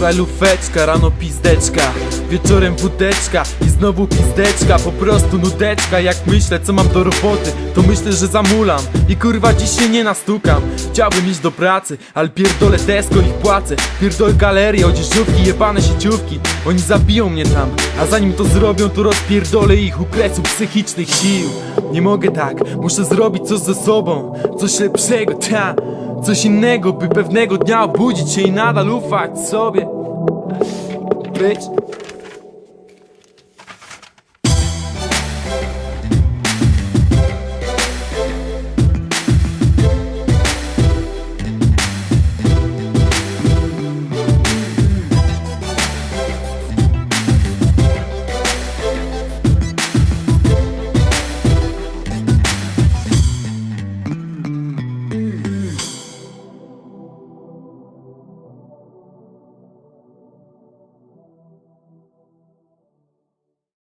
Wczoraj lufeczka, rano pizdeczka, wieczorem wódeczka i znowu pizdeczka. Po prostu nudeczka. Jak myślę co mam do roboty, to myślę, że zamulam i kurwa dziś się nie nastukam. Chciałbym iść do pracy, ale pierdolę Tesco ich płacę. Pierdolę galerię, odzieżówki, jebane sieciówki. Oni zabiją mnie tam, a zanim to zrobią, to rozpierdolę ich u kresu psychicznych sił. Nie mogę tak, muszę zrobić coś ze sobą, coś lepszego, ta, coś innego, by pewnego dnia obudzić się i nadal ufać sobie. Bitch.